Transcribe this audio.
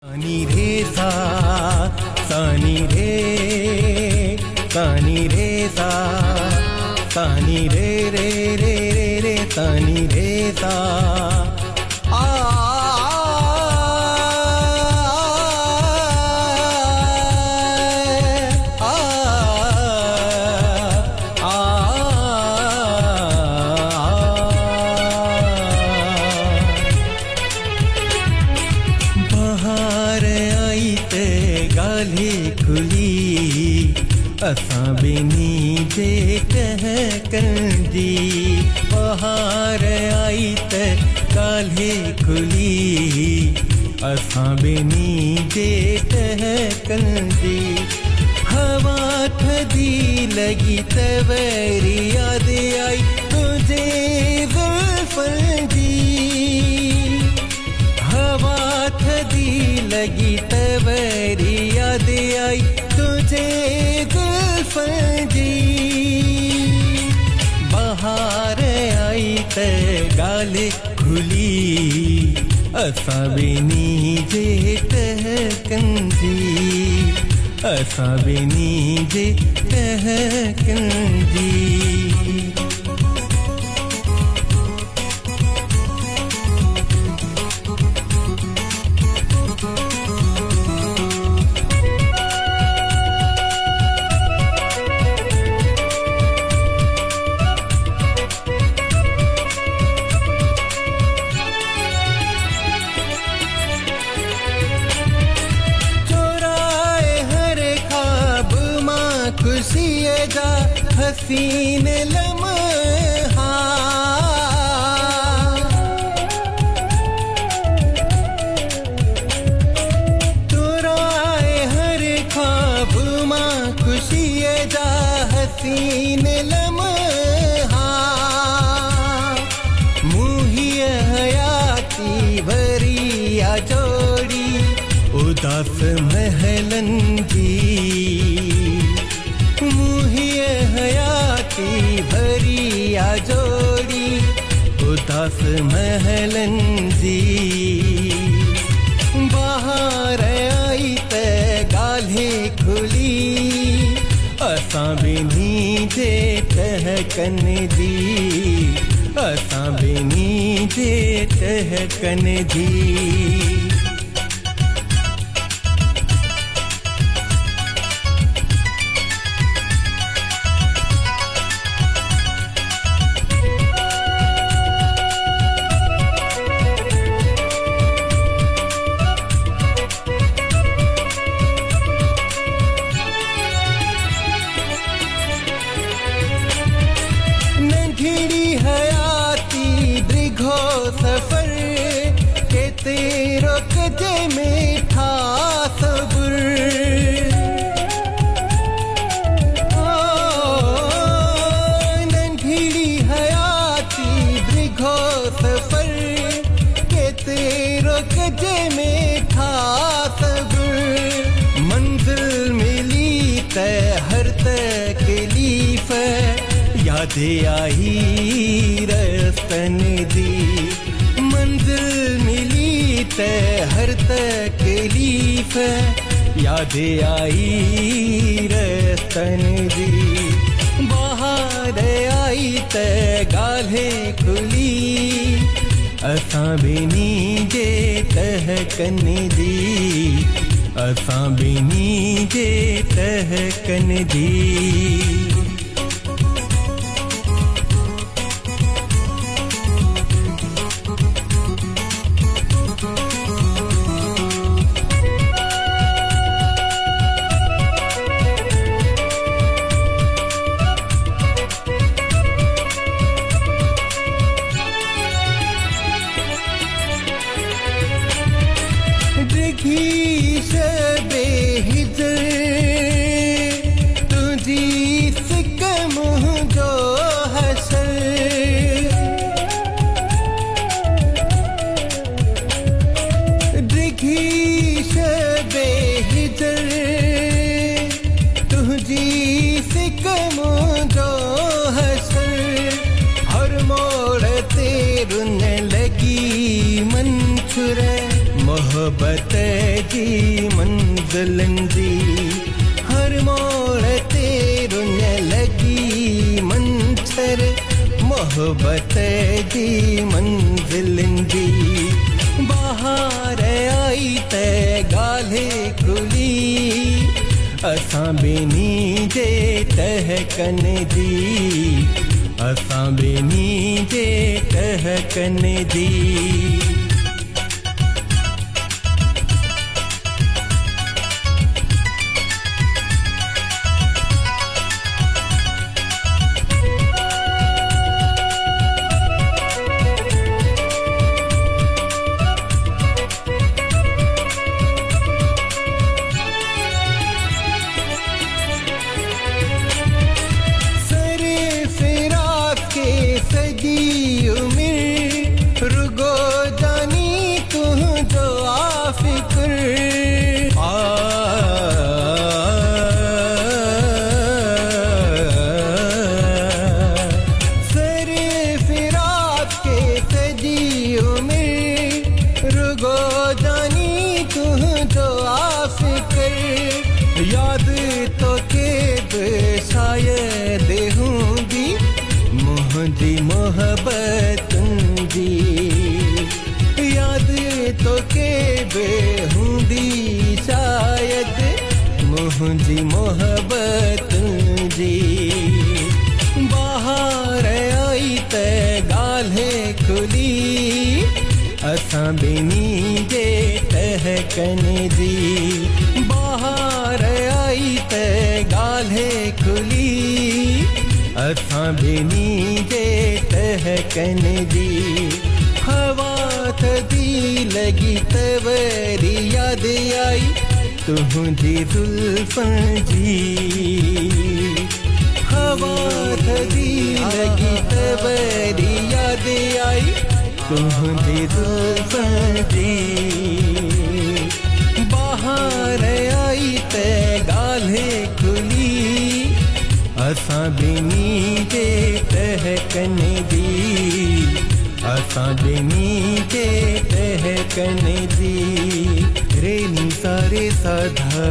सानी रे सा सानी रे सानी रे सा सानी रे रे रे रे रे सानी रे सा गाली खुली असां बिनी जे कह कंदी बहार आई त गाली खुली असां बिनी जे कह कंदी हवा थदी लगी तवरी याद आई तुझे ज़ुल्फ़न जी हवा थदी लगी तवरी याद आई तुझे ज़ुल्फ़न जी बहार आई त गाल खुली असां बिनी जे कह कंदी असां बिनी जे कह कंदी खुशिए जा हसीन लम्हा चुराए हर ख्वाब माँ खुशिए जा हसीन लम्हा मुहिए हयाती भरिया जोड़ी उदास महलन जी मुहिए हयाती भरिया जोड़ी उदास महलन जी बाहर आई त गाल्हे खुली असां बिनी जे कह कन दी असां बिनी जे कह कन दी सफर के तेरो कजे में था सब्र नन्ही हयाती ब्रिघो सफर के तेरो कजे में था सब्र मंजिल मिली त हर तकलीफ याद आई रस्तन दी मंजिल मिली त हर तकलीफ याद आई रस्तन दी बाहर आई त गाल्हे खुली असां बिनी जे कह कन दी असां बिनी जे कह कन दी हर मोड़ तेरुन लगी मंशुर मोहब्बत जी मंज़िलनि जी हर मोड़ ते रुन लगी मंछर मोहब्बत जी मंज़िलनि जी बहार आई ते गाल्हि खुली असां ॿिन्ही जे टहकन जी असां ॿिन्ही जे टहकन जी याद तो के शायद हूंदी मुंहिंजी मोहब्बत जी याद तो के हूंदी शायद मुंहिंजी मोहब्बत जी बाहर आई त ॻाल्हि खुली असां ॿिन्ही जे टहकन जी बाहर आई त ॻाल्हि खुली असां ॿिन्ही जे टहकन जी हवा थधी लॻी त वरी यादि आई तुंहिंजी ज़ुल्फ़नि जी हवा थधी लॻी त वरी यादि आई तुंहिंजी ज़ुल्फ़नि जी बाहर आई त ॻाल्हि खुली असां ॿिन्ही जे टहकन जी असां ॿिन्ही जे टहकन जी रे नी सा रे सा धा